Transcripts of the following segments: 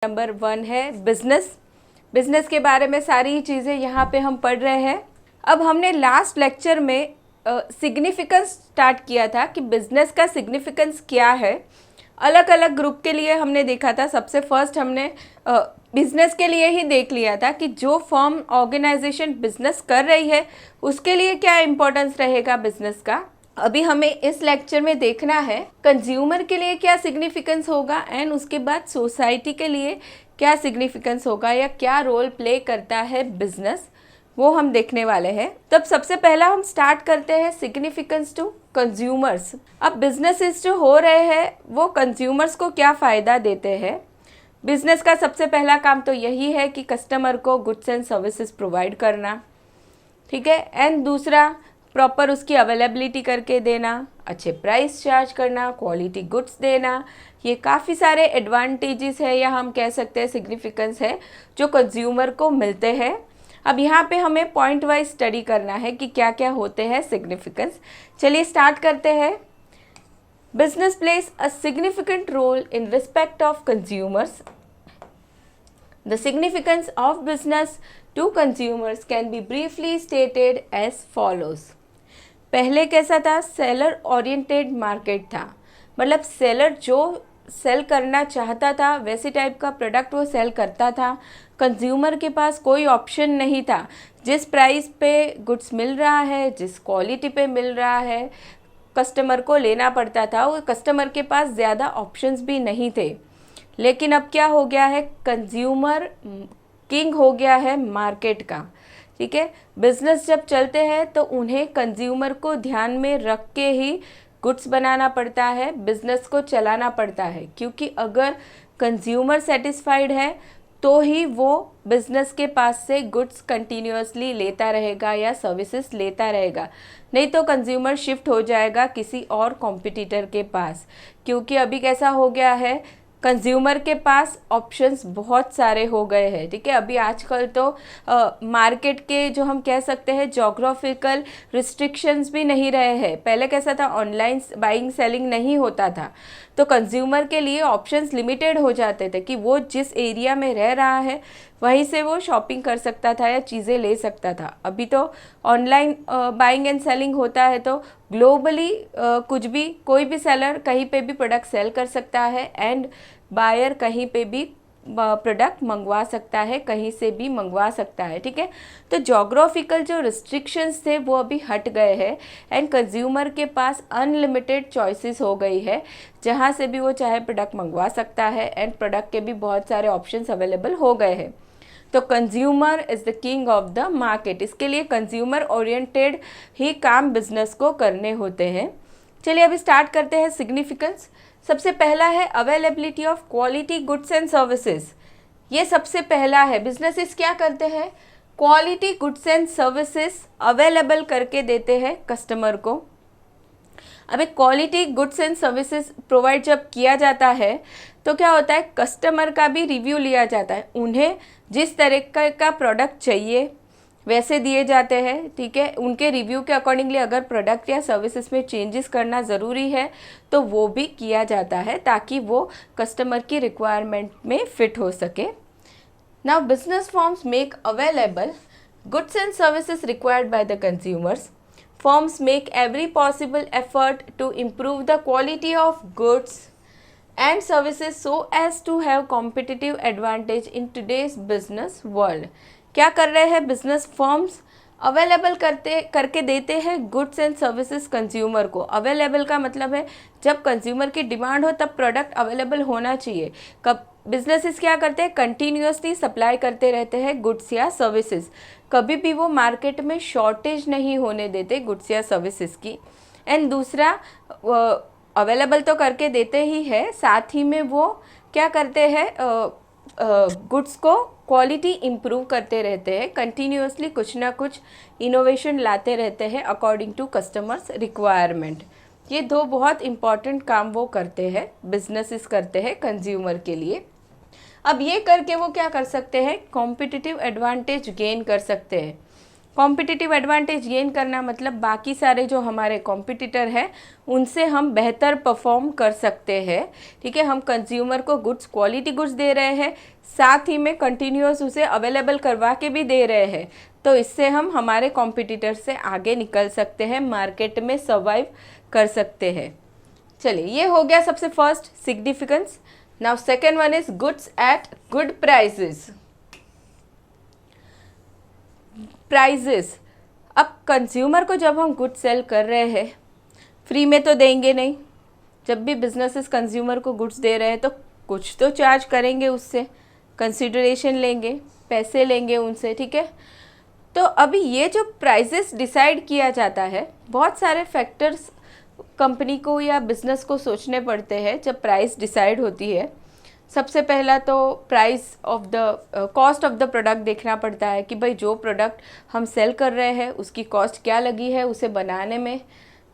Number 1 है business. Business के बारे में सारी चीज़ें यहाँ पे हम पढ़ रहे हैं। अब हमने लास्ट लेक्चर में सिग्निफिकेंस स्टार्ट किया था कि बिजनेस का सिग्निफिकेंस क्या है। अलग अलग ग्रुप के लिए हमने देखा था। सबसे फर्स्ट हमने बिजनेस के लिए ही देख लिया था कि जो फर्म ऑर्गेनाइजेशन बिजनेस कर रही है उसके लिए क्या इम्पोर्टेंस रहेगा बिजनेस का। अभी हमें इस लेक्चर में देखना है कंज्यूमर के लिए क्या सिग्निफिकेंस होगा एंड उसके बाद सोसाइटी के लिए क्या सिग्निफिकेंस होगा या क्या रोल प्ले करता है बिजनेस, वो हम देखने वाले हैं। तब सबसे पहला हम स्टार्ट करते हैं सिग्निफिकेंस टू कंज्यूमर्स। अब बिजनेसेस जो हो रहे हैं वो कंज्यूमर्स को क्या फ़ायदा देते हैं। बिजनेस का सबसे पहला काम तो यही है कि कस्टमर को गुड्स एंड सर्विसेज प्रोवाइड करना, ठीक है। एंड दूसरा प्रॉपर उसकी अवेलेबिलिटी करके देना, अच्छे प्राइस चार्ज करना, क्वालिटी गुड्स देना। ये काफ़ी सारे एडवांटेजेस है या हम कह सकते हैं सिग्निफिकेंस है जो कंज्यूमर को मिलते हैं। अब यहाँ पे हमें पॉइंट वाइज स्टडी करना है कि क्या क्या होते हैं सिग्निफिकेंस। चलिए स्टार्ट करते हैं। Business plays a significant role in respect of consumers. The significance of business to consumers can be briefly stated as follows. पहले कैसा था, सेलर ओरिएंटेड मार्केट था। मतलब सेलर जो सेल करना चाहता था वैसे टाइप का प्रोडक्ट वो सेल करता था। कंज्यूमर के पास कोई ऑप्शन नहीं था। जिस प्राइस पे गुड्स मिल रहा है, जिस क्वालिटी पे मिल रहा है, कस्टमर को लेना पड़ता था। वो कस्टमर के पास ज़्यादा ऑप्शंस भी नहीं थे। लेकिन अब क्या हो गया है, कंज्यूमर किंग हो गया है मार्केट का, ठीक है। बिजनेस जब चलते हैं तो उन्हें कंज्यूमर को ध्यान में रख के ही गुड्स बनाना पड़ता है, बिजनेस को चलाना पड़ता है। क्योंकि अगर कंज्यूमर सेटिस्फाइड है तो ही वो बिजनेस के पास से गुड्स कंटिन्यूअसली लेता रहेगा या सर्विसेज लेता रहेगा। नहीं तो कंज्यूमर शिफ्ट हो जाएगा किसी और कॉम्पिटिटर के पास। क्योंकि अभी कैसा हो गया है, कंज्यूमर के पास ऑप्शंस बहुत सारे हो गए हैं, ठीक है। अभी आजकल तो मार्केट के जो हम कह सकते हैं जोग्राफिकल रिस्ट्रिक्शंस भी नहीं रहे हैं। पहले कैसा था, ऑनलाइन बाइंग सेलिंग नहीं होता था तो कंज्यूमर के लिए ऑप्शंस लिमिटेड हो जाते थे कि वो जिस एरिया में रह रहा है वहीं से वो शॉपिंग कर सकता था या चीज़ें ले सकता था। अभी तो ऑनलाइन बाइंग एंड सेलिंग होता है तो ग्लोबली कुछ भी कोई भी सेलर कहीं पे भी प्रोडक्ट सेल कर सकता है एंड बायर कहीं पे भी प्रोडक्ट मंगवा सकता है, कहीं से भी मंगवा सकता है, ठीक है। तो जोग्राफिकल जो रिस्ट्रिक्शंस थे वो अभी हट गए हैं एंड कंज्यूमर के पास अनलिमिटेड चॉइसेस हो गई है। जहाँ से भी वो चाहे प्रोडक्ट मंगवा सकता है एंड प्रोडक्ट के भी बहुत सारे ऑप्शंस अवेलेबल हो गए हैं। तो consumer is the king of the market. इसके लिए कंज्यूमर ओरिएंटेड ही काम बिजनेस को करने होते हैं। चलिए अभी स्टार्ट करते हैं सिग्निफिकेंस। सबसे पहला है availability of quality goods and services. ये सबसे पहला है। बिजनेसेस क्या करते हैं, quality goods and services available करके देते हैं कस्टमर को। अब एक quality goods and services provide जब किया जाता है तो क्या होता है, कस्टमर का भी रिव्यू लिया जाता है। उन्हें जिस तरह का प्रोडक्ट चाहिए वैसे दिए जाते हैं, ठीक है। उनके रिव्यू के अकॉर्डिंगली अगर प्रोडक्ट या सर्विसेज में चेंजेस करना ज़रूरी है तो वो भी किया जाता है ताकि वो कस्टमर की रिक्वायरमेंट में फिट हो सके। Now business firms make available goods and services required by the consumers. Firms make every possible effort to improve the quality of goods and services so as to have competitive advantage in today's business world. क्या कर रहे हैं business firms, available करके देते हैं goods and services consumer को। Available का मतलब है जब कंज्यूमर की डिमांड हो तब प्रोडक्ट अवेलेबल होना चाहिए। कब बिजनेसेस क्या करते हैं, कंटिन्यूअसली सप्लाई करते रहते हैं गुड्स या सर्विसेज। कभी भी वो मार्केट में शॉर्टेज नहीं होने देते गुड्स या सर्विसेज की। एंड दूसरा अवेलेबल तो करके देते ही है, साथ ही में वो क्या करते हैं, गुड्स को क्वालिटी इम्प्रूव करते रहते हैं। कंटिन्यूअसली कुछ ना कुछ इनोवेशन लाते रहते हैं अकॉर्डिंग टू कस्टमर्स रिक्वायरमेंट। ये दो बहुत इम्पॉर्टेंट काम वो करते हैं, बिजनेसेस करते हैं कंज्यूमर के लिए। अब ये करके वो क्या कर सकते हैं, कॉम्पिटिटिव एडवांटेज गेन कर सकते हैं। कॉम्पिटिटिव एडवांटेज गेन करना मतलब बाकी सारे जो हमारे कॉम्पिटिटर हैं उनसे हम बेहतर परफॉर्म कर सकते हैं, ठीक है। हम कंज्यूमर को गुड्स, क्वालिटी गुड्स दे रहे हैं, साथ ही में कंटिन्यूअस उसे अवेलेबल करवा के भी दे रहे हैं, तो इससे हम हमारे कॉम्पिटिटर से आगे निकल सकते हैं, मार्केट में सर्वाइव कर सकते हैं। चलिए, ये हो गया सबसे first significance. Now second one is goods at good prices. Prices, अब कंज्यूमर को जब हम गुड सेल कर रहे हैं, फ्री में तो देंगे नहीं। जब भी बिजनेसेस कंज्यूमर को गुड्स दे रहे हैं तो कुछ तो चार्ज करेंगे, उससे कंसिडरेशन लेंगे, पैसे लेंगे उनसे, ठीक है। तो अभी ये जो प्राइजेस डिसाइड किया जाता है, बहुत सारे फैक्टर्स कंपनी को या बिज़नेस को सोचने पड़ते हैं जब प्राइस डिसाइड होती है। सबसे पहला तो price of the cost of the product देखना पड़ता है कि भाई जो प्रोडक्ट हम सेल कर रहे हैं उसकी कॉस्ट क्या लगी है उसे बनाने में,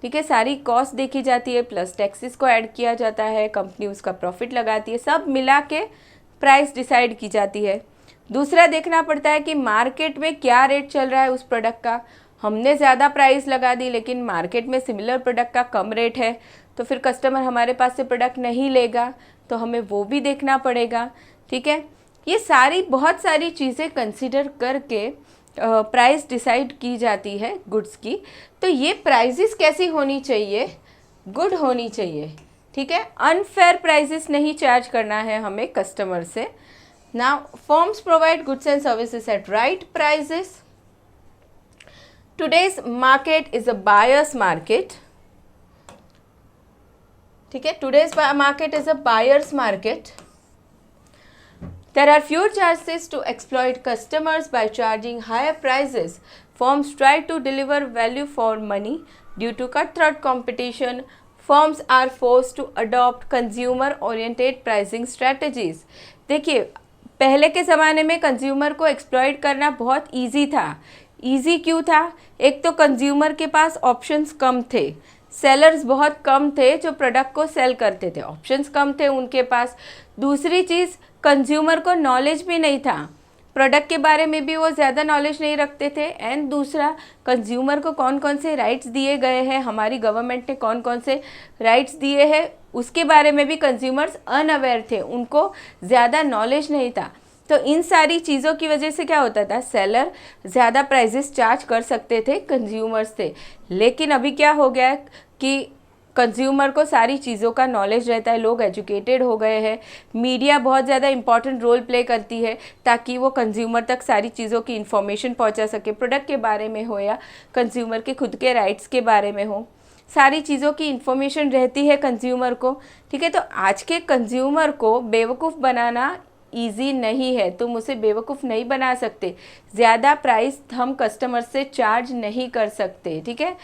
ठीक है। सारी कॉस्ट देखी जाती है, प्लस टैक्सेस को ऐड किया जाता है, कंपनी उसका प्रॉफिट लगाती है, सब मिला के प्राइस डिसाइड की जाती है। दूसरा देखना पड़ता है कि मार्केट में क्या रेट चल रहा है उस प्रोडक्ट का। हमने ज़्यादा प्राइस लगा दी लेकिन मार्केट में सिमिलर प्रोडक्ट का कम रेट है, तो फिर कस्टमर हमारे पास से प्रोडक्ट नहीं लेगा, तो हमें वो भी देखना पड़ेगा, ठीक है। ये सारी बहुत सारी चीज़ें कंसिडर करके प्राइस डिसाइड की जाती है गुड्स की। तो ये प्राइसेस कैसी होनी चाहिए? गुड होनी चाहिए, ठीक है। अनफेयर प्राइसेस नहीं चार्ज करना है हमें कस्टमर से। Now firms provide goods and services at right prices. Today's market is a buyers market, ठीक है। Today's market is a buyers market. There are few chances to exploit customers by charging higher prices. Firms try to deliver value for money. Due to cutthroat competition, firms are forced to adopt consumer-oriented pricing strategies. देखिए, पहले के ज़माने में consumer को exploit करना बहुत easy था। Easy क्यों था? एक तो कंज्यूमर के पास ऑप्शंस कम थे, सेलर्स बहुत कम थे जो प्रोडक्ट को सेल करते थे, ऑप्शंस कम थे उनके पास। दूसरी चीज़, कंज्यूमर को नॉलेज भी नहीं था, प्रोडक्ट के बारे में भी वो ज़्यादा नॉलेज नहीं रखते थे। एंड दूसरा, कंज्यूमर को कौन कौन से राइट्स दिए गए हैं, हमारी गवर्नमेंट ने कौन कौन से राइट्स दिए हैं उसके बारे में भी कंज्यूमर्स अनअवेयर थे, उनको ज़्यादा नॉलेज नहीं था। तो इन सारी चीज़ों की वजह से क्या होता था, सेलर ज़्यादा प्राइजेस चार्ज कर सकते थे कंज्यूमर्स से। लेकिन अभी क्या हो गया कि कंज्यूमर को सारी चीज़ों का नॉलेज रहता है, लोग एजुकेटेड हो गए हैं, मीडिया बहुत ज़्यादा इंपॉर्टेंट रोल प्ले करती है ताकि वो कंज्यूमर तक सारी चीज़ों की इन्फॉर्मेशन पहुंचा सके, प्रोडक्ट के बारे में हो या कंज्यूमर के खुद के राइट्स के बारे में हो, सारी चीज़ों की इन्फॉर्मेशन रहती है कंज्यूमर को, ठीक है। तो आज के कंज्यूमर को बेवकूफ़ बनाना ईजी नहीं है, तुम उसे बेवकूफ़ नहीं बना सकते, ज़्यादा प्राइस हम कस्टमर से चार्ज नहीं कर सकते, ठीक है।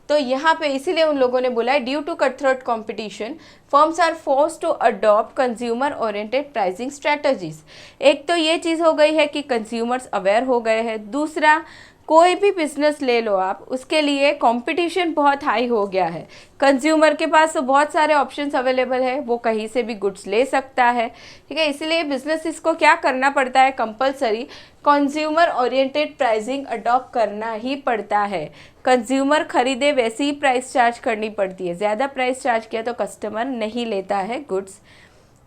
तो यहाँ पे इसीलिए उन लोगों ने बोला है, due to cutthroat competition firms are forced to adopt consumer oriented pricing strategies. एक तो ये चीज़ हो गई है कि कंज्यूमर्स अवेयर हो गए हैं। दूसरा, कोई भी बिजनेस ले लो आप, उसके लिए कंपटीशन बहुत हाई हो गया है। कंज्यूमर के पास तो बहुत सारे ऑप्शंस अवेलेबल है, वो कहीं से भी गुड्स ले सकता है, ठीक है। इसलिए बिजनेसेस को क्या करना पड़ता है, compulsory consumer oriented pricing adopt करना ही पड़ता है। कंज्यूमर खरीदे वैसी ही प्राइस चार्ज करनी पड़ती है, ज़्यादा प्राइस चार्ज किया तो कस्टमर नहीं लेता है गुड्स।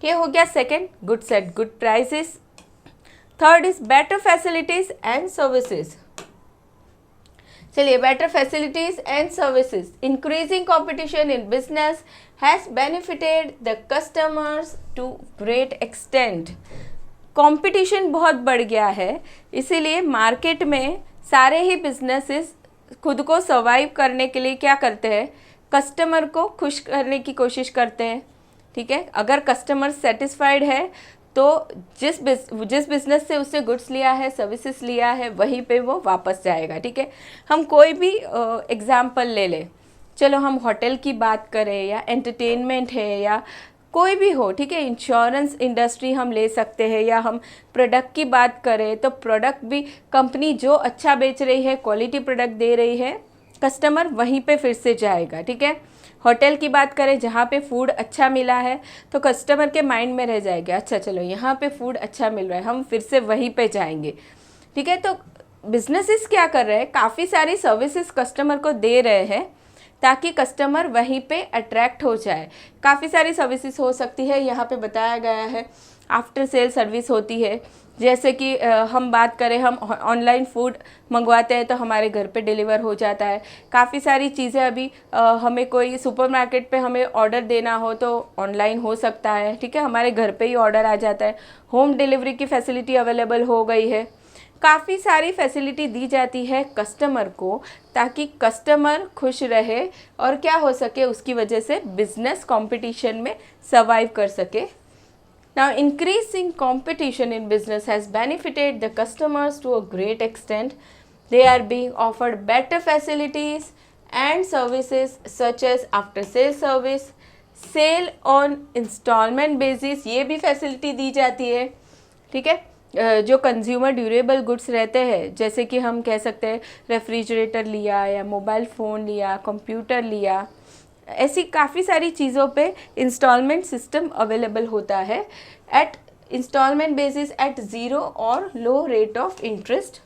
ये हो गया second, goods at good prices. Third is better facilities and services. चलिए, better facilities and services. Increasing competition in business has benefited the customers to great extent. Competition बहुत बढ़ गया है, इसीलिए मार्केट में सारे ही बिजनेसेस खुद को सर्वाइव करने के लिए क्या करते हैं, कस्टमर को खुश करने की कोशिश करते हैं, ठीक है। अगर कस्टमर सेटिस्फाइड है तो जिस बिज़नेस से उससे गुड्स लिया है, सर्विसेज लिया है, वहीं पे वो वापस जाएगा, ठीक है। हम कोई भी एग्जांपल ले लें, चलो हम होटल की बात करें या एंटरटेनमेंट है या कोई भी हो, ठीक है। इंश्योरेंस इंडस्ट्री हम ले सकते हैं, या हम प्रोडक्ट की बात करें तो प्रोडक्ट भी कंपनी जो अच्छा बेच रही है, क्वालिटी प्रोडक्ट दे रही है, कस्टमर वहीं पे फिर से जाएगा, ठीक है। होटल की बात करें, जहाँ पे फूड अच्छा मिला है तो कस्टमर के माइंड में रह जाएगा, अच्छा चलो यहाँ पे फूड अच्छा मिल रहा है, हम फिर से वहीं पे जाएंगे, ठीक है। तो बिजनेसेस क्या कर रहे हैं, काफ़ी सारी सर्विसेज कस्टमर को दे रहे हैं ताकि कस्टमर वहीं पे अट्रैक्ट हो जाए। काफ़ी सारी सर्विसेज हो सकती है, यहाँ पे बताया गया है। आफ्टर सेल सर्विस होती है, जैसे कि हम बात करें, हम ऑनलाइन फूड मंगवाते हैं तो हमारे घर पे डिलीवर हो जाता है। काफ़ी सारी चीज़ें अभी हमें कोई सुपरमार्केट पे हमें ऑर्डर देना हो तो ऑनलाइन हो सकता है, ठीक है, हमारे घर पे ही ऑर्डर आ जाता है। होम डिलीवरी की फैसिलिटी अवेलेबल हो गई है। काफ़ी सारी फैसिलिटी दी जाती है कस्टमर को ताकि कस्टमर खुश रहे और क्या हो सके, उसकी वजह से बिजनेस कंपटीशन में सर्वाइव कर सके। Now, increasing competition in business has benefited the customers to a great extent. They are being offered better facilities and services such as after sale service, sale on installment basis, ये भी facility दी जाती है, ठीक है। जो consumer durable goods रहते हैं, जैसे कि हम कह सकते हैं रेफ्रिजरेटर लिया या मोबाइल फ़ोन लिया, कंप्यूटर लिया, ऐसी काफ़ी सारी चीज़ों पे इंस्टॉलमेंट सिस्टम अवेलेबल होता है at instalment basis at zero और low rate of interest,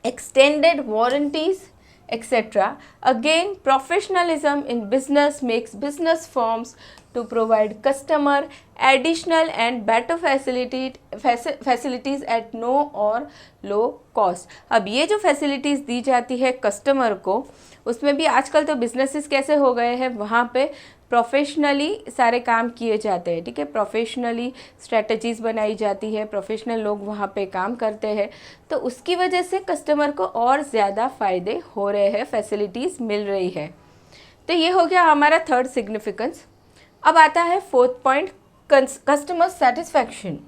extended warranties, etc. Again, professionalism in business makes business firms to provide customer additional and better facilities at no or low cost. अब ये जो facilities दी जाती है customer को, उसमें भी आजकल तो बिजनेसेस कैसे हो गए हैं, वहाँ पे प्रोफेशनली सारे काम किए जाते हैं, ठीक है, प्रोफेशनली स्ट्रेटजीज़ बनाई जाती है, प्रोफेशनल लोग वहाँ पे काम करते हैं, तो उसकी वजह से कस्टमर को और ज़्यादा फ़ायदे हो रहे हैं, फैसिलिटीज़ मिल रही है। तो ये हो गया हमारा थर्ड सिग्निफिकेंस। अब आता है फोर्थ पॉइंट, कस्टमर सेटिस्फैक्शन।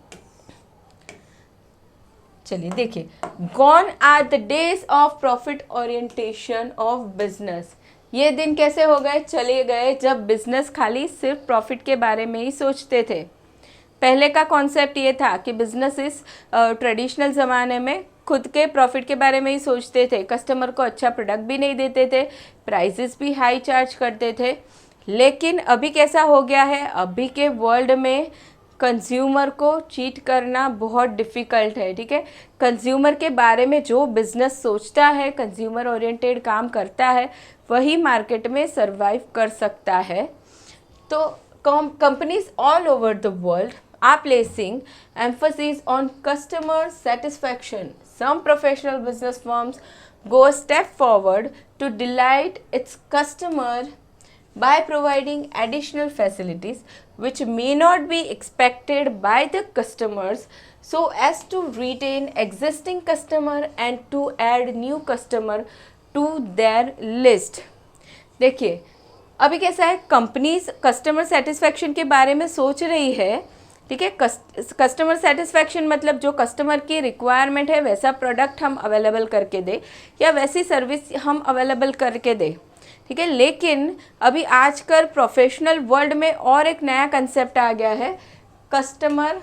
चलिए देखिए, gone are the days of profit orientation of business. ये दिन कैसे हो गए, चले गए जब बिजनेस खाली सिर्फ प्रॉफिट के बारे में ही सोचते थे। पहले का कॉन्सेप्ट ये था कि बिजनेस इस ट्रेडिशनल ज़माने में खुद के प्रॉफिट के बारे में ही सोचते थे, कस्टमर को अच्छा प्रोडक्ट भी नहीं देते थे, प्राइसेस भी हाई चार्ज करते थे। लेकिन अभी कैसा हो गया है, अभी के वर्ल्ड में कंज्यूमर को चीट करना बहुत डिफ़िकल्ट है, ठीक है। कंज्यूमर के बारे में जो बिज़नेस सोचता है, कंज्यूमर ओरिएंटेड काम करता है, वही मार्केट में सर्वाइव कर सकता है। तो companies all over the world are placing emphasis on customer satisfaction. Some professional business firms go a step forward to delight its customer by providing additional facilities which may not be expected by the customers, so as to retain existing customer and to add new customer to their list. देखिए अभी कैसा है, companies customer satisfaction के बारे में सोच रही है, ठीक है। कस्टमर सेटिस्फैक्शन मतलब जो कस्टमर की रिक्वायरमेंट है वैसा प्रोडक्ट हम अवेलेबल करके दें या वैसी सर्विस हम अवेलेबल करके दें, ठीक है। लेकिन अभी आजकल प्रोफेशनल वर्ल्ड में और एक नया कंसेप्ट आ गया है, customer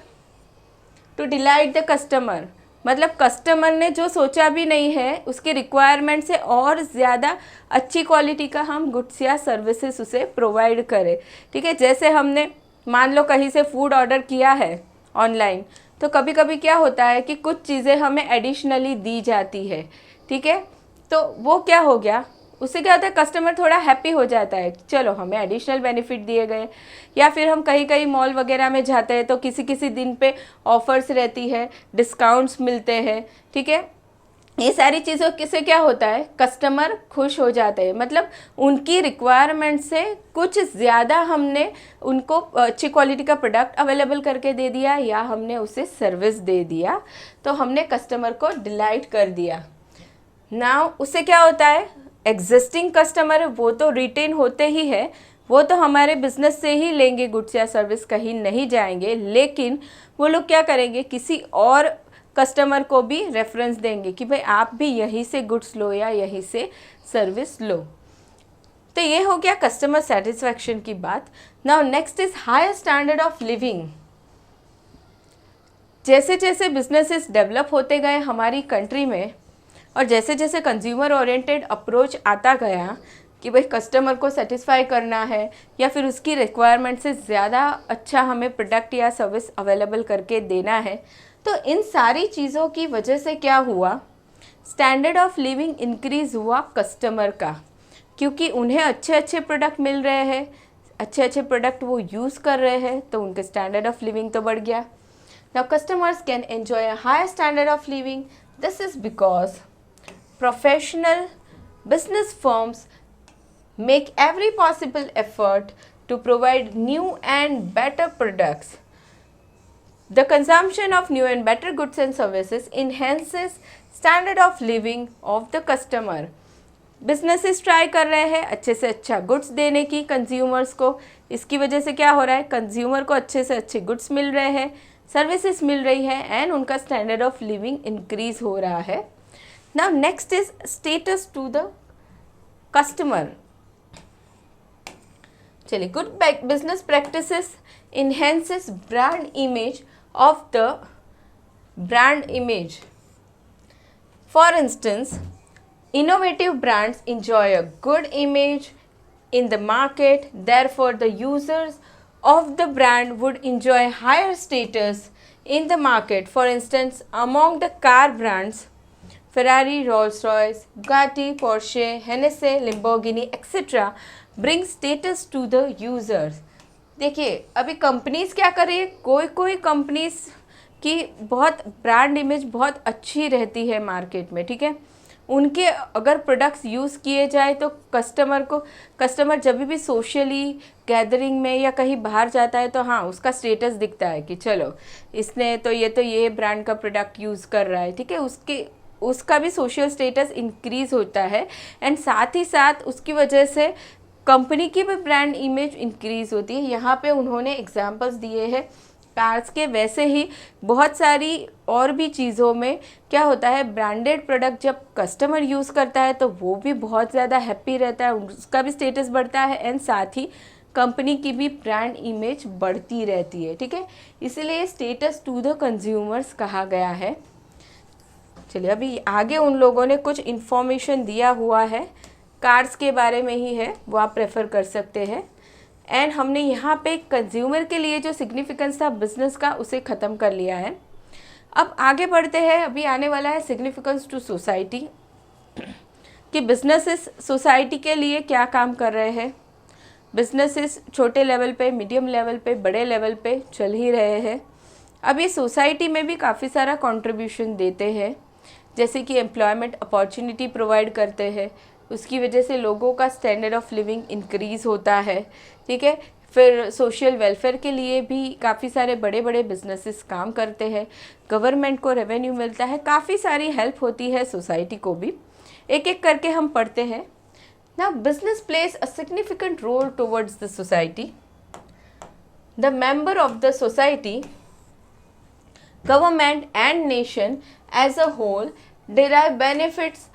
to delight the customer. मतलब कस्टमर ने जो सोचा भी नहीं है उसकी रिक्वायरमेंट से और ज़्यादा अच्छी क्वालिटी का हम गुड्स या सर्विसेज उसे प्रोवाइड करें, ठीक है। जैसे हमने मान लो कहीं से फूड ऑर्डर किया है ऑनलाइन, तो कभी कभी क्या होता है कि कुछ चीज़ें हमें एडिशनली दी जाती है, ठीक है। तो वो क्या हो गया, उससे क्या होता है, कस्टमर थोड़ा हैप्पी हो जाता है, चलो हमें एडिशनल बेनिफिट दिए गए। या फिर हम कहीं कहीं मॉल वगैरह में जाते हैं तो किसी किसी दिन पे ऑफर्स रहती है, डिस्काउंट्स मिलते हैं, ठीक है। ये सारी चीज़ों से क्या होता है, कस्टमर खुश हो जाते हैं, मतलब उनकी रिक्वायरमेंट से कुछ ज़्यादा हमने उनको अच्छी क्वालिटी का प्रोडक्ट अवेलेबल करके दे दिया या हमने उसे सर्विस दे दिया, तो हमने कस्टमर को डिलाइट कर दिया। नाउ उससे क्या होता है, एग्जिस्टिंग कस्टमर वो तो रिटेन होते ही है, वो तो हमारे बिजनेस से ही लेंगे गुड्स या सर्विस, कहीं नहीं जाएंगे। लेकिन वो लोग क्या करेंगे, किसी और कस्टमर को भी रेफरेंस देंगे कि भाई आप भी यहीं से गुड्स लो या यहीं से सर्विस लो। तो ये हो गया कस्टमर सेटिस्फैक्शन की बात। Now next is higher standard of living. जैसे जैसे बिजनेसेस डेवलप होते गए हमारी कंट्री में और जैसे जैसे कंज्यूमर ओरिएंटेड अप्रोच आता गया कि भाई कस्टमर को सेटिस्फाई करना है या फिर उसकी रिक्वायरमेंट से ज़्यादा अच्छा हमें प्रोडक्ट या सर्विस अवेलेबल करके देना है, तो इन सारी चीज़ों की वजह से क्या हुआ स्टैंडर्ड ऑफ लिविंग इंक्रीज हुआ कस्टमर का, क्योंकि उन्हें अच्छे अच्छे प्रोडक्ट मिल रहे हैं, अच्छे अच्छे प्रोडक्ट वो यूज़ कर रहे हैं, तो उनके स्टैंडर्ड ऑफ लिविंग तो बढ़ गया. Now customers can enjoy a higher standard of living. This is because professional business firms make every possible effort to provide new and better products. The consumption of new and better goods and services enhances standard of living of the customer. Businesses try कर रहे हैं अच्छे से अच्छा goods देने की consumers को. इसकी वजह से क्या हो रहा है, कंज्यूमर को अच्छे से अच्छे गुड्स मिल रहे हैं, सर्विसेज मिल रही है, एंड उनका स्टैंडर्ड ऑफ लिविंग इंक्रीज हो रहा है. Now next is status to the customer. चलिए, good business practices enhances brand image of the brand image. For instance, innovative brands enjoy a good image in the market. Therefore, the users of the brand would enjoy higher status in the market. For instance, among the car brands, Ferrari, Rolls-Royce, Bugatti, Porsche, Hennessy, Lamborghini, etc. bring status to the users. देखिए, अभी companies क्या कर रही है, कोई companies की बहुत brand image बहुत अच्छी रहती है मार्केट में, ठीक है. उनके अगर प्रोडक्ट्स यूज़ किए जाए तो कस्टमर जब भी सोशली गैदरिंग में या कहीं बाहर जाता है तो हाँ, उसका स्टेटस दिखता है कि चलो इसने तो ये ब्रांड का प्रोडक्ट यूज़ कर रहा है, ठीक है. उसका भी सोशल स्टेटस इंक्रीज़ होता है, एंड साथ ही साथ उसकी वजह से कंपनी की भी ब्रांड इमेज इंक्रीज़ होती है. यहाँ पे उन्होंने एग्जांपल्स दिए हैं कार्स के. वैसे ही बहुत सारी और भी चीज़ों में क्या होता है, ब्रांडेड प्रोडक्ट जब कस्टमर यूज़ करता है तो वो भी बहुत ज़्यादा हैप्पी रहता है, उसका भी स्टेटस बढ़ता है, एंड साथ ही कंपनी की भी ब्रांड इमेज बढ़ती रहती है, ठीक है. इसीलिए स्टेटस टू द कंज्यूमर्स कहा गया है. चलिए, अभी आगे उन लोगों ने कुछ इन्फॉर्मेशन दिया हुआ है, कार्स के बारे में ही है, वो आप प्रेफर कर सकते हैं. एंड हमने यहाँ पे कंज्यूमर के लिए जो सिग्निफिकेंस था बिजनेस का, उसे ख़त्म कर लिया है. अब आगे बढ़ते हैं. अभी आने वाला है सिग्निफिकेंस टू सोसाइटी, कि बिजनेसेस सोसाइटी के लिए क्या काम कर रहे हैं. बिजनेसेस छोटे लेवल पे, मीडियम लेवल पे, बड़े लेवल पे चल ही रहे हैं. अब ये सोसाइटी में भी काफ़ी सारा कंट्रीब्यूशन देते हैं, जैसे कि एम्प्लॉयमेंट अपॉर्चुनिटी प्रोवाइड करते हैं, उसकी वजह से लोगों का स्टैंडर्ड ऑफ लिविंग इंक्रीज़ होता है, ठीक है. फिर सोशल वेलफेयर के लिए भी काफ़ी सारे बड़े बड़े बिजनेसेस काम करते हैं, गवर्नमेंट को रेवेन्यू मिलता है, काफ़ी सारी हेल्प होती है सोसाइटी को भी. एक एक करके हम पढ़ते हैं. Now business plays a significant role towards the society. The member of the society, government and nation as a whole derive benefits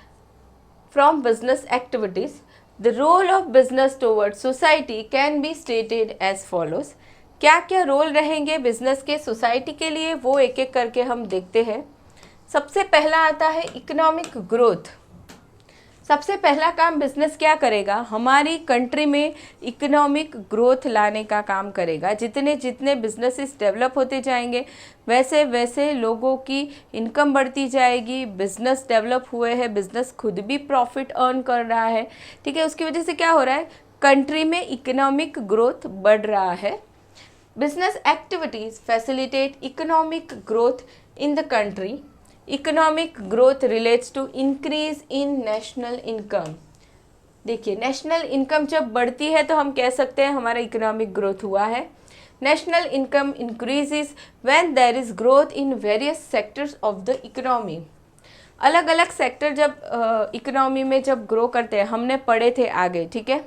from business activities. The role of business towards society can be stated as follows. क्या क्या role रहेंगे business के society के लिए, वो एक एक करके हम देखते हैं. सबसे पहला आता है इकोनॉमिक ग्रोथ. सबसे पहला काम बिजनेस क्या करेगा, हमारी कंट्री में इकोनॉमिक ग्रोथ लाने का काम करेगा. जितने जितने बिजनेसेस डेवलप होते जाएंगे वैसे वैसे लोगों की इनकम बढ़ती जाएगी. बिजनेस डेवलप हुए हैं, बिजनेस खुद भी प्रॉफिट अर्न कर रहा है, ठीक है. उसकी वजह से क्या हो रहा है, कंट्री में इकोनॉमिक ग्रोथ बढ़ रहा है. Business activities facilitate economic growth in the country. Economic growth relates to increase in national income. देखिए, नेशनल इनकम जब बढ़ती है तो हम कह सकते हैं हमारा इकोनॉमिक ग्रोथ हुआ है. National income increases when there is growth in various sectors of the economy. अलग अलग सेक्टर जब इकोनॉमी में जब ग्रो करते हैं, हमने पढ़े थे आगे, ठीक है,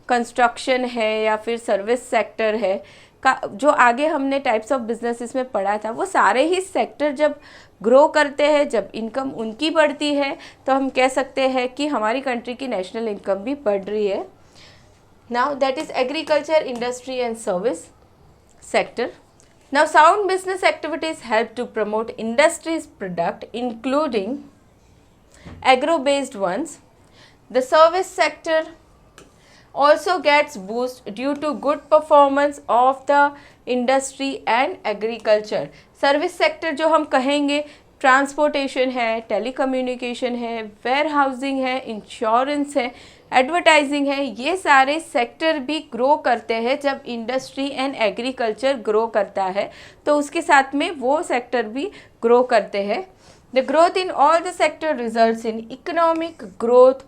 कंस्ट्रक्शन है या फिर सर्विस सेक्टर है का, जो आगे हमने टाइप्स ऑफ बिजनेसेस में पढ़ा था, वो सारे ही सेक्टर जब ग्रो करते हैं, जब इनकम उनकी बढ़ती है, तो हम कह सकते हैं कि हमारी कंट्री की नेशनल इनकम भी बढ़ रही है. Now that is agriculture, industry and service sector. Now sound business activities help to promote industries product including agro based ones. The service sector also gets boost due to good performance of the industry and agriculture. Service sector जो हम कहेंगे transportation है, telecommunication है, where housing है, insurance है, advertising है, ये सारे सेक्टर भी ग्रो करते हैं। जब इंडस्ट्री एंड एग्रीकल्चर ग्रो करता है तो उसके साथ में वो सेक्टर भी ग्रो करते हैं। The growth in all the sector results in economic growth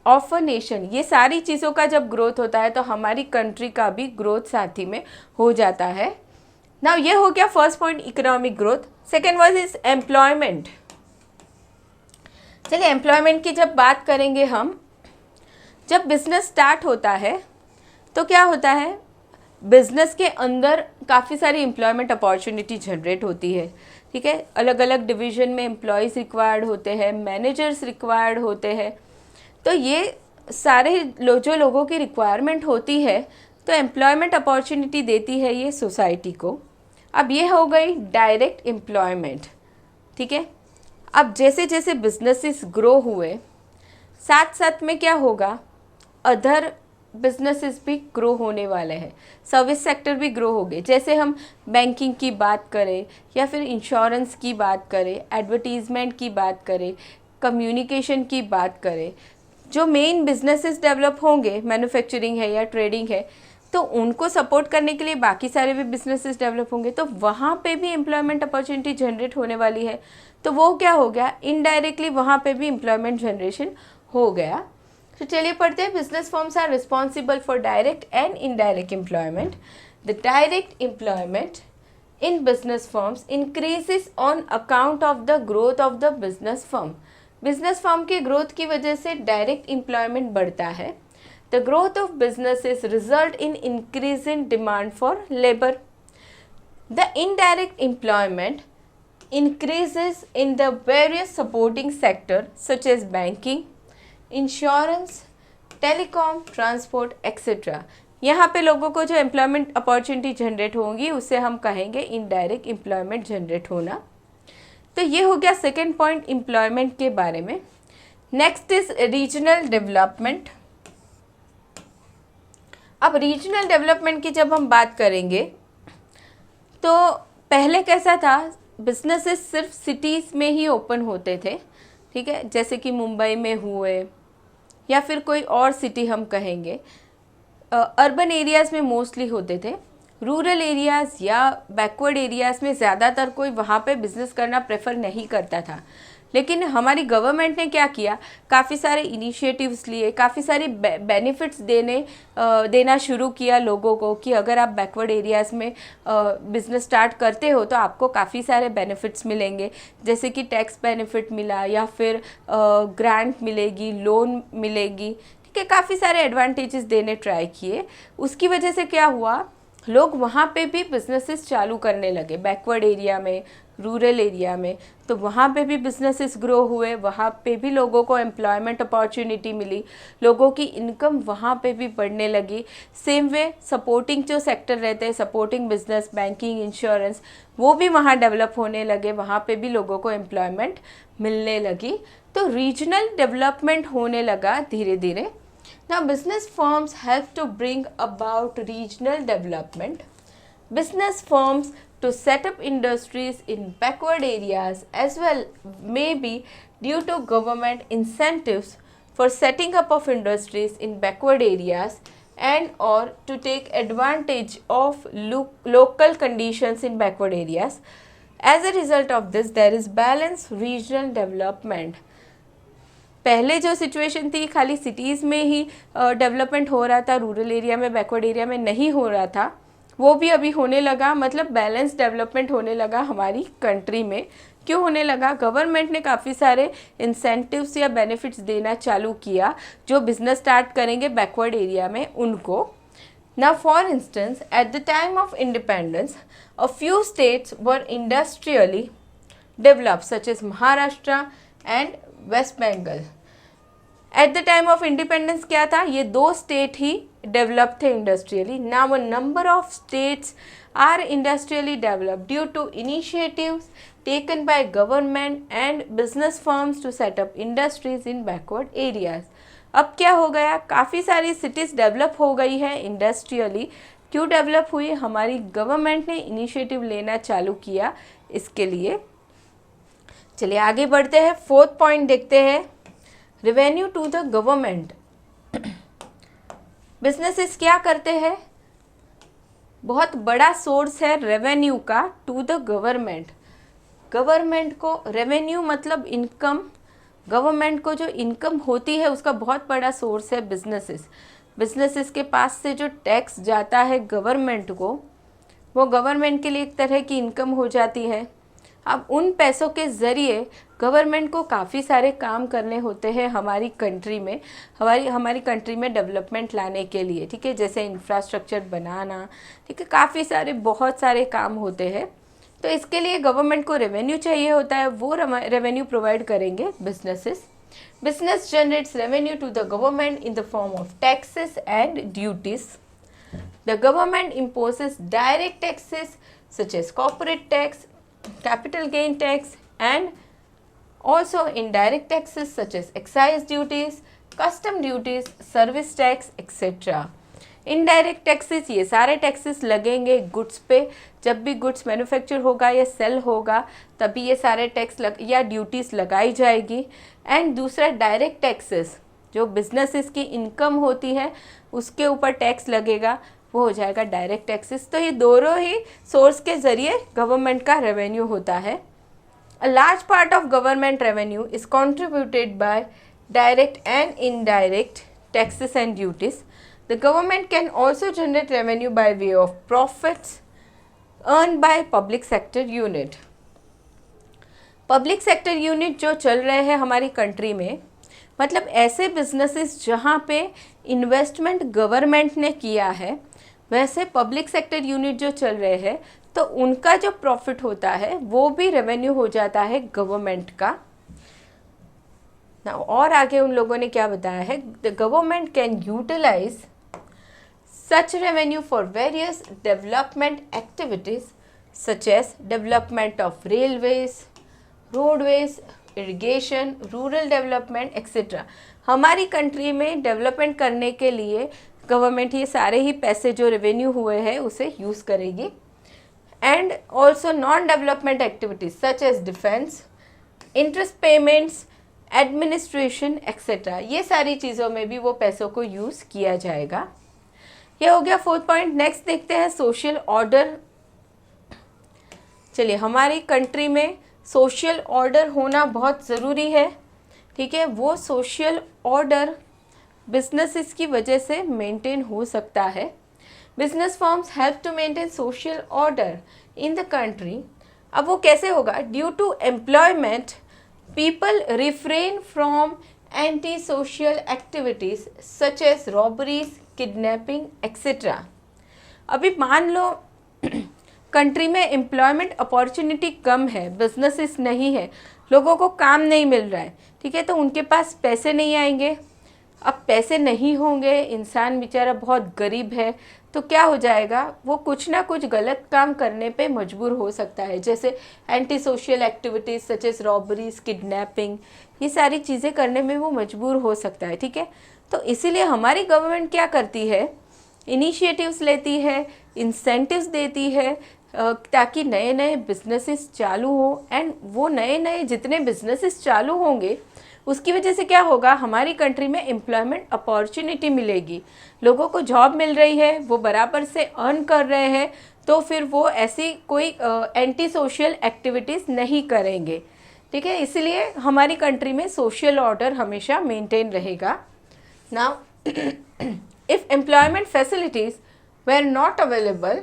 of a nation. ये सारी चीज़ों का जब ग्रोथ होता है तो हमारी कंट्री का भी ग्रोथ साथ ही में हो जाता है। नाउ ये हो गया first point, economic growth. Second was is employment. चलिए एम्प्लॉयमेंट की जब बात करेंगे हम, जब बिजनेस स्टार्ट होता है तो क्या होता है, बिजनेस के अंदर काफ़ी सारी एम्प्लॉयमेंट अपॉर्चुनिटी जनरेट होती है। ठीक है, अलग अलग डिवीज़न में एम्प्लॉयज़ रिक्वायर्ड होते हैं, मैनेजर्स रिक्वायर्ड होते हैं। तो ये सारे जो लोगों की रिक्वायरमेंट होती है तो एम्प्लॉयमेंट अपॉर्चुनिटी देती है ये सोसाइटी को। अब ये हो गई डायरेक्ट एम्प्लॉयमेंट। ठीक है, अब जैसे जैसे बिजनेसेस ग्रो हुए साथ साथ में क्या होगा, अदर बिजनेसेस भी ग्रो होने वाले हैं, सर्विस सेक्टर भी ग्रो हो गए। जैसे हम बैंकिंग की बात करें या फिर इंश्योरेंस की बात करें, एडवर्टीज़मेंट की बात करें, कम्युनिकेशन की बात करें, जो मेन बिजनेसेस डेवलप होंगे, मैन्युफैक्चरिंग है या ट्रेडिंग है, तो उनको सपोर्ट करने के लिए बाकी सारे भी बिजनेसेस डेवलप होंगे, तो वहाँ पे भी एम्प्लॉयमेंट अपॉर्चुनिटी जनरेट होने वाली है। तो वो क्या हो गया, इनडायरेक्टली वहाँ पे भी एम्प्लॉयमेंट जनरेशन हो गया। तो चलिए पढ़ते हैं, business firms are responsible for direct and indirect employment. The direct employment in business firms increases on account of the growth of the business firm. Business firm के ग्रोथ की वजह से डायरेक्ट एम्प्लॉयमेंट बढ़ता है। The growth of businesses result in increase in demand for labor. The indirect employment increases in the various supporting sectors such as banking, insurance, telecom, transport, etc. यहाँ पे लोगों को जो एम्प्लॉयमेंट अपॉर्चुनिटी जनरेट होंगी उसे हम कहेंगे इनडायरेक्ट एम्प्लॉयमेंट जनरेट होना। तो ये हो गया सेकेंड पॉइंट एम्प्लॉयमेंट के बारे में। Next is regional development. अब रीजनल डेवलपमेंट की जब हम बात करेंगे तो पहले कैसा था, बिजनेसेस सिर्फ सिटीज़ में ही ओपन होते थे। ठीक है, जैसे कि मुंबई में हुए या फिर कोई और सिटी हम कहेंगे, अर्बन एरियाज़ में मोस्टली होते थे। रूरल एरियाज़ या बैकवर्ड एरियाज़ में ज़्यादातर कोई वहाँ पे बिज़नेस करना प्रेफर नहीं करता था। लेकिन हमारी गवर्नमेंट ने क्या किया, काफ़ी सारे इनिशिएटिव्स लिए, काफ़ी सारी बेनिफिट्स देना शुरू किया लोगों को कि अगर आप बैकवर्ड एरियाज़ में बिज़नेस स्टार्ट करते हो तो आपको काफ़ी सारे बेनिफिट्स मिलेंगे। जैसे कि टैक्स बेनिफिट मिला या फिर ग्रांट मिलेगी, लोन मिलेगी। ठीक है, काफ़ी सारे एडवांटेजेस देने ट्राई किए। उसकी वजह से क्या हुआ, लोग वहाँ पे भी बिजनेसेस चालू करने लगे, बैकवर्ड एरिया में, रूरल एरिया में। तो वहाँ पे भी बिजनेसेस ग्रो हुए, वहाँ पे भी लोगों को एम्प्लॉयमेंट अपॉर्चुनिटी मिली, लोगों की इनकम वहाँ पे भी बढ़ने लगी। सेम वे सपोर्टिंग जो सेक्टर रहते हैं, सपोर्टिंग बिजनेस, बैंकिंग, इंश्योरेंस, वो भी वहाँ डेवलप होने लगे, वहाँ पे भी लोगों को एम्प्लॉयमेंट मिलने लगी। तो रीजनल डेवलपमेंट होने लगा धीरे धीरे। Now business firms help to bring about regional development. Business firms to set up industries in backward areas as well may be due to government incentives for setting up of industries in backward areas and or to take advantage of local conditions in backward areas. As a result of this, there is balanced regional development. पहले जो situation थी खाली cities में ही development हो रहा था, rural area में, backward area में नहीं हो रहा था, वो भी अभी होने लगा। मतलब बैलेंस डेवलपमेंट होने लगा हमारी कंट्री में। क्यों होने लगा, गवर्नमेंट ने काफ़ी सारे इंसेंटिव्स या बेनिफिट्स देना चालू किया जो बिजनेस स्टार्ट करेंगे बैकवर्ड एरिया में उनको। Now for instance, at the time of independence, a few states were industrially developed such as Maharashtra and West Bengal. At the time of independence क्या था, ये दो स्टेट ही डेवलप थे industrially. Now a number of states are industrially developed due to initiatives taken by government and business firms to set up industries in backward areas. अब क्या हो गया, काफ़ी सारी सिटीज़ डेवलप हो गई है इंडस्ट्रियली। क्यों डेवलप हुई, हमारी गवर्नमेंट ने इनिशिएटिव लेना चालू किया इसके लिए। चलिए आगे बढ़ते हैं, फोर्थ पॉइंट देखते हैं, revenue to the government. Businesses क्या करते हैं, बहुत बड़ा सोर्स है रेवेन्यू का टू द गवर्नमेंट। गवर्नमेंट को रेवेन्यू मतलब इनकम, गवर्नमेंट को जो इनकम होती है उसका बहुत बड़ा सोर्स है बिजनेसेस। बिजनेसेस के पास से जो टैक्स जाता है गवर्नमेंट को, वो गवर्नमेंट के लिए एक तरह की इनकम हो जाती है। अब उन पैसों के ज़रिए गवर्नमेंट को काफ़ी सारे काम करने होते हैं हमारी कंट्री में, हमारी कंट्री में डेवलपमेंट लाने के लिए, ठीक है, जैसे इंफ्रास्ट्रक्चर बनाना, ठीक है, काफ़ी सारे बहुत सारे काम होते हैं। तो इसके लिए गवर्नमेंट को रेवेन्यू चाहिए होता है, वो रेवेन्यू प्रोवाइड करेंगे businesses. Business generates revenue to the government in the form of taxes and duties. The government imposes direct taxes such as corporate tax, capital gain tax, and also indirect taxes such as excise duties, custom duties, service tax, etc. Indirect taxes, ये सारे taxes लगेंगे goods पे। जब भी goods manufacture होगा या cell होगा तभी ये सारे टैक्स या ड्यूटीज़ लगाई जाएगी। एंड दूसरा डायरेक्ट टैक्सेस, जो बिजनेसेस की इनकम होती है उसके ऊपर टैक्स लगेगा, वो हो जाएगा डायरेक्ट टैक्सेस। तो ये दोनों ही सोर्स के ज़रिए गवर्नमेंट का रेवेन्यू होता है। A large part of government revenue is contributed bye direct and indirect taxes and duties. The government can also generate revenue by way of profits earned by public sector unit. Public sector unit जो चल रहे हैं हमारी country में, मतलब ऐसे businesses जहाँ पे इन्वेस्टमेंट गवर्नमेंट ने किया है, वैसे पब्लिक सेक्टर यूनिट जो चल रहे हैं तो उनका जो प्रॉफिट होता है वो भी रेवेन्यू हो जाता है गवर्नमेंट का। ना और आगे उन लोगों ने क्या बताया है, the government can utilise such revenue for various development activities such as development of railways, roadways, irrigation, rural development etc. हमारी कंट्री में डेवलपमेंट करने के लिए गवर्नमेंट ये सारे ही पैसे जो रेवेन्यू हुए हैं उसे यूज़ करेगी। And also non development activities such as defence, interest payments, administration etcetera, ये सारी चीज़ों में भी वो पैसों को यूज़ किया जाएगा। ये हो गया फोर्थ पॉइंट। नेक्स्ट देखते हैं सोशल ऑर्डर। चलिए, हमारी कंट्री में सोशल ऑर्डर होना बहुत ज़रूरी है, ठीक है। वो सोशल ऑर्डर बिजनेसेस की वजह से मेंटेन हो सकता है। Business firms help to maintain social order in the country. अब वो कैसे होगा, due to employment people refrain from anti social activities such as robberies, kidnapping etcetera. अभी मान लो कंट्री में एम्प्लॉयमेंट अपॉर्चुनिटी कम है, बिजनेसेस नहीं है, लोगों को काम नहीं मिल रहा है, ठीक है, तो उनके पास पैसे नहीं आएंगे। अब पैसे नहीं होंगे, इंसान बेचारा बहुत गरीब है, तो क्या हो जाएगा, वो कुछ ना कुछ गलत काम करने पे मजबूर हो सकता है, जैसे anti social activities such as robberies, kidnapping, ये सारी चीज़ें करने में वो मजबूर हो सकता है, ठीक है। तो इसीलिए हमारी गवर्नमेंट क्या करती है, इनिशिएटिव्स लेती है, इंसेंटिव्स देती है ताकि नए नए बिजनेसेस चालू हो। एंड वो नए नए जितने बिजनेसेस चालू होंगे उसकी वजह से क्या होगा, हमारी कंट्री में एम्प्लॉयमेंट अपॉर्चुनिटी मिलेगी, लोगों को जॉब मिल रही है, वो बराबर से अर्न कर रहे हैं, तो फिर वो ऐसी कोई एंटी सोशल एक्टिविटीज़ नहीं करेंगे, ठीक है। इसलिए हमारी कंट्री में सोशल ऑर्डर हमेशा मेंटेन रहेगा। Now, if employment facilities were not available,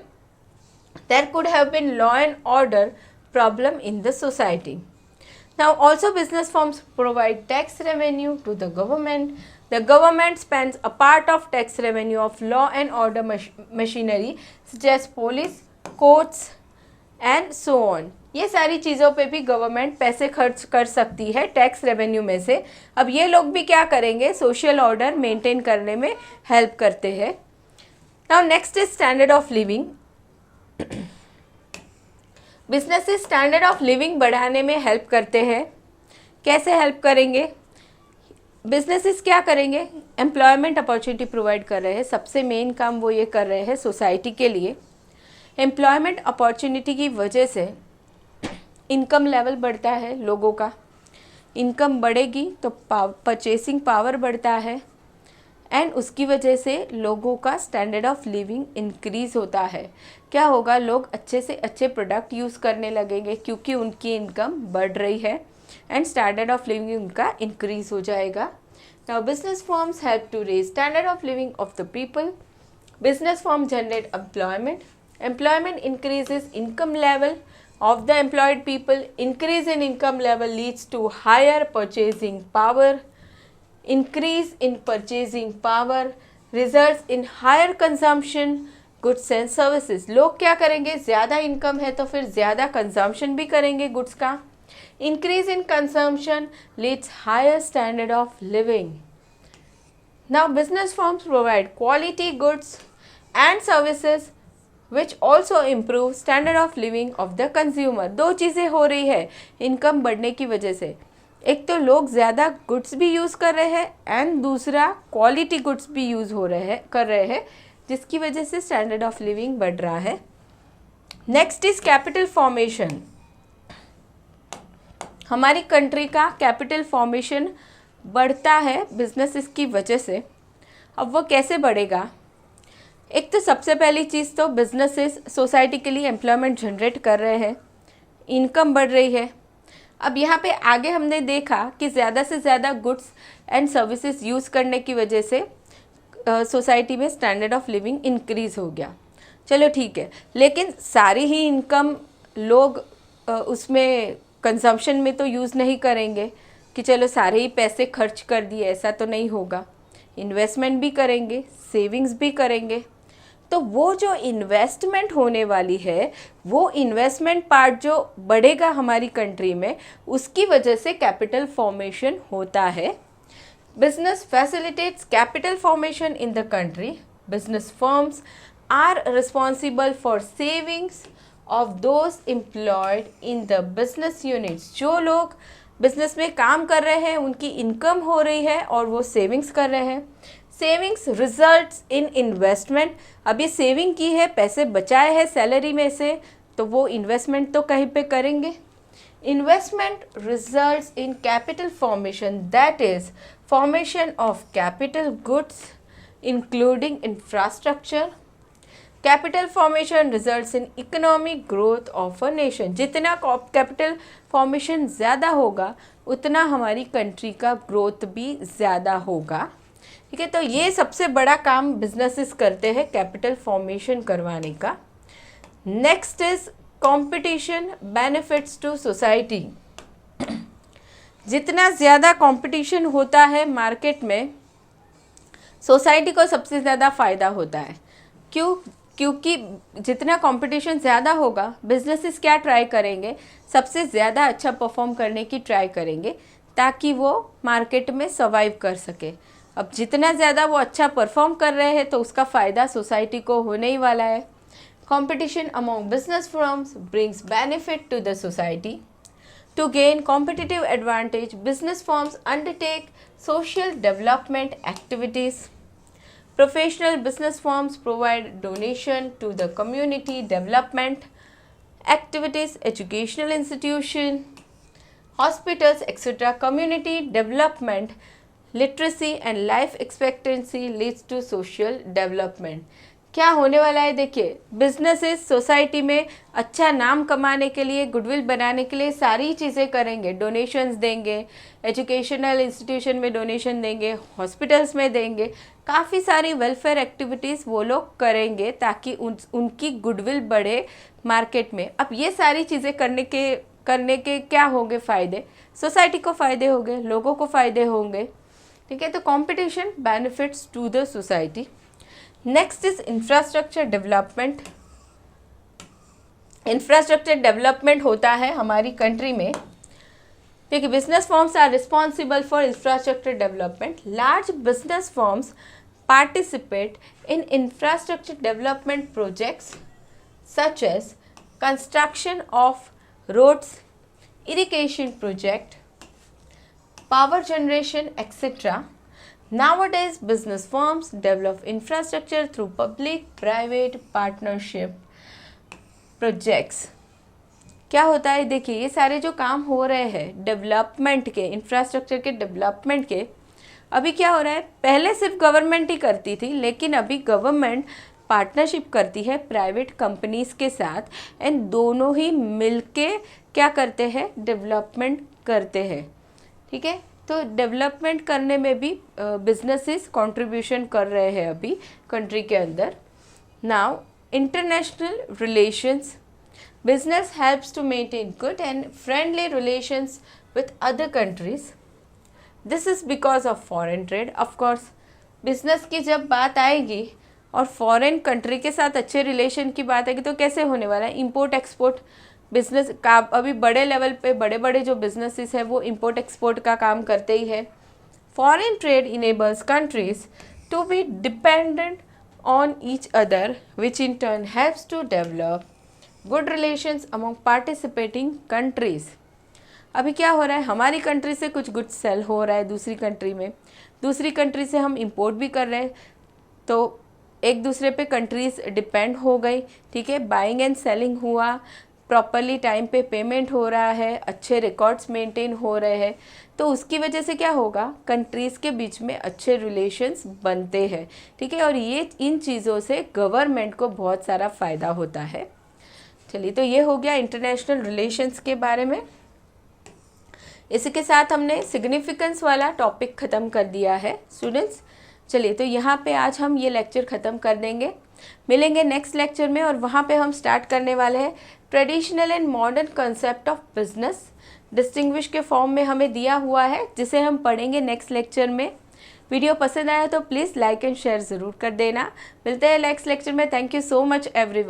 there could have been law and order problem in the society. Now, also business firms provide tax revenue to the government. The government spends a part of tax revenue of law and order machinery such as police, courts and so on. ये सारी चीज़ों पे भी government पैसे खर्च कर सकती है टैक्स रेवेन्यू में से। अब ये लोग भी क्या करेंगे, सोशल ऑर्डर मेंटेन करने में हेल्प करते हैं। Now next is standard of living. Businesses standard of living बढ़ाने में हेल्प करते हैं। कैसे हेल्प करेंगे, बिजनेसेस क्या करेंगे, एम्प्लॉयमेंट अपॉर्चुनिटी प्रोवाइड कर रहे हैं, सबसे मेन काम वो ये कर रहे हैं सोसाइटी के लिए। एम्प्लॉयमेंट अपॉर्चुनिटी की वजह से इनकम लेवल बढ़ता है लोगों का, इनकम बढ़ेगी तो परचेसिंग पावर बढ़ता है एंड उसकी वजह से लोगों का स्टैंडर्ड ऑफ लिविंग इंक्रीज़ होता है। क्या होगा, लोग अच्छे से अच्छे प्रोडक्ट यूज़ करने लगेंगे क्योंकि उनकी इनकम बढ़ रही है एंड स्टैंडर्ड ऑफ लिविंग उनका इंक्रीज़ हो जाएगा। Now business firms help to raise standard of living of the people. Business firms generate employment. Employment increases income level of the employed people. Increase in income level leads to higher purchasing power. Increase in purchasing power results in higher consumption goods and services. लोग क्या करेंगे, ज़्यादा income है तो फिर ज़्यादा consumption भी करेंगे गुड्स का. Increase in consumption leads higher standard of living. Now business firms provide quality goods and services which also improve standard of living of the consumer. दो चीज़ें हो रही है इनकम बढ़ने की वजह से. एक तो लोग ज़्यादा गुड्स भी यूज़ कर रहे हैं एंड दूसरा क्वालिटी गुड्स भी यूज़ कर रहे हैं जिसकी वजह से स्टैंडर्ड ऑफ लिविंग बढ़ रहा है. Next is capital formation. हमारी कंट्री का कैपिटल फॉर्मेशन बढ़ता है बिजनेस की वजह से. अब वो कैसे बढ़ेगा? एक तो सबसे पहली चीज़ तो बिजनेसेस सोसाइटी के लिए एम्प्लॉयमेंट जनरेट कर रहे हैं, इनकम बढ़ रही है. अब यहाँ पे आगे हमने देखा कि ज़्यादा से ज़्यादा गुड्स एंड सर्विसेज यूज़ करने की वजह से सोसाइटी में स्टैंडर्ड ऑफ लिविंग इंक्रीज़ हो गया. चलो ठीक है, लेकिन सारी ही इनकम लोग उसमें कंजम्पशन में तो यूज़ नहीं करेंगे कि चलो सारे ही पैसे खर्च कर दिए, ऐसा तो नहीं होगा. इन्वेस्टमेंट भी करेंगे, सेविंग्स भी करेंगे. तो वो जो इन्वेस्टमेंट होने वाली है, वो इन्वेस्टमेंट पार्ट जो बढ़ेगा हमारी कंट्री में, उसकी वजह से कैपिटल फॉर्मेशन होता है. Business facilitates capital formation in the country. Business firms are responsible for savings of those employed in the business units. जो लोग बिजनेस में काम कर रहे हैं उनकी इनकम हो रही है और वो सेविंग्स कर रहे हैं. Savings results in investment. अब ये सेविंग की है, पैसे बचाए हैं सैलरी में से, तो वो इन्वेस्टमेंट तो कहीं पे करेंगे. Investment results in capital formation, that is formation of capital goods including infrastructure. Capital formation results in economic growth of a nation. जितना कैपिटल फॉर्मेशन ज़्यादा होगा उतना हमारी कंट्री का ग्रोथ भी ज़्यादा होगा. ठीक है, तो ये सबसे बड़ा काम बिजनेसेस करते हैं कैपिटल फॉर्मेशन करवाने का. Next is competition benefits to society. जितना ज़्यादा कंपटीशन होता है मार्केट में, सोसाइटी को सबसे ज़्यादा फ़ायदा होता है. क्यों? क्योंकि जितना कंपटीशन ज़्यादा होगा, बिजनेसेस क्या ट्राई करेंगे, सबसे ज़्यादा अच्छा परफॉर्म करने की ट्राई करेंगे ताकि वो मार्केट में सर्वाइव कर सके. अब जितना ज़्यादा वो अच्छा परफॉर्म कर रहे हैं तो उसका फ़ायदा सोसाइटी को होने ही वाला है. Competition among business firms brings benefit to the society. To gain competitive advantage, business firms undertake social development activities. Professional business firms provide donation to the community development activities, educational institution, hospitals, etc. Community development, literacy and life expectancy leads to social development. क्या होने वाला है, देखिए, businesses society में अच्छा नाम कमाने के लिए, गुडविल बनाने के लिए सारी चीज़ें करेंगे. डोनेशंस देंगे, एजुकेशनल इंस्टीट्यूशन में डोनेशन देंगे, हॉस्पिटल्स में देंगे, काफ़ी सारी वेलफेयर एक्टिविटीज़ वो लोग करेंगे ताकि उनकी गुडविल बढ़े मार्केट में. अब ये सारी चीज़ें करने के क्या होंगे फ़ायदे? सोसाइटी को फ़ायदे होंगे, लोगों को फ़ायदे होंगे. ठीक है, तो competition benefits to the society. Next is infrastructure development. Infrastructure development होता है हमारी कंट्री में. देखिए, business firms are responsible for infrastructure development. Large business firms participate in infrastructure development projects such as construction of roads, irrigation project, power generation, etc. Nowadays, business firms develop infrastructure through public-private partnership projects. क्या होता है, देखिए ये सारे जो काम हो रहे हैं डेवलपमेंट के, इंफ्रास्ट्रक्चर के डेवलपमेंट के, अभी क्या हो रहा है, पहले सिर्फ गवर्नमेंट ही करती थी, लेकिन अभी गवर्नमेंट पार्टनरशिप करती है प्राइवेट कंपनीज के साथ, एंड दोनों ही मिलके क्या करते हैं, डेवलपमेंट करते हैं। ठीक है, तो डेवलपमेंट करने में भी बिजनेसेस कंट्रीब्यूशन कर रहे हैं अभी कंट्री के अंदर। Now international relations, business helps to maintain good and friendly relations with other countries. This is because of foreign trade. Of course, business की जब बात आएगी और फॉरेन कंट्री के साथ अच्छे रिलेशन की बात आएगी तो कैसे होने वाला है, इंपोर्ट एक्सपोर्ट बिजनेस का। अभी बड़े लेवल पे बड़े बड़े जो बिजनेसेस है वो इंपोर्ट एक्सपोर्ट का काम करते ही है। Foreign trade enables countries to be dependent on each other which in turn helps to develop good relations among participating countries. अभी क्या हो रहा है, हमारी कंट्री से कुछ गुड्स सेल हो रहा है दूसरी कंट्री में, दूसरी कंट्री से हम इंपोर्ट भी कर रहे हैं, तो एक दूसरे पे कंट्रीज़ डिपेंड हो गई। ठीक है, बाइंग एंड सेलिंग हुआ, प्रॉपरली टाइम पे पेमेंट हो रहा है, अच्छे रिकॉर्ड्स मेंटेन हो रहे हैं, तो उसकी वजह से क्या होगा, कंट्रीज़ के बीच में अच्छे रिलेशंस बनते हैं। ठीक है, और ये इन चीज़ों से गवर्नमेंट को बहुत सारा फ़ायदा होता है। चलिए, तो ये हो गया इंटरनेशनल रिलेशंस के बारे में। इसी के साथ हमने सिग्निफिकेंस वाला टॉपिक ख़त्म कर दिया है स्टूडेंट्स। चलिए, तो यहाँ पे आज हम ये लेक्चर ख़त्म कर देंगे, मिलेंगे नेक्स्ट लेक्चर में, और वहाँ पे हम स्टार्ट करने वाले हैं traditional and modern concept of business. Distinguish के फॉर्म में हमें दिया हुआ है, जिसे हम पढ़ेंगे नेक्स्ट लेक्चर में। वीडियो पसंद आया तो प्लीज़ लाइक एंड शेयर ज़रूर कर देना। मिलते हैं नेक्स्ट लेक्चर में। Thank you so much everyone.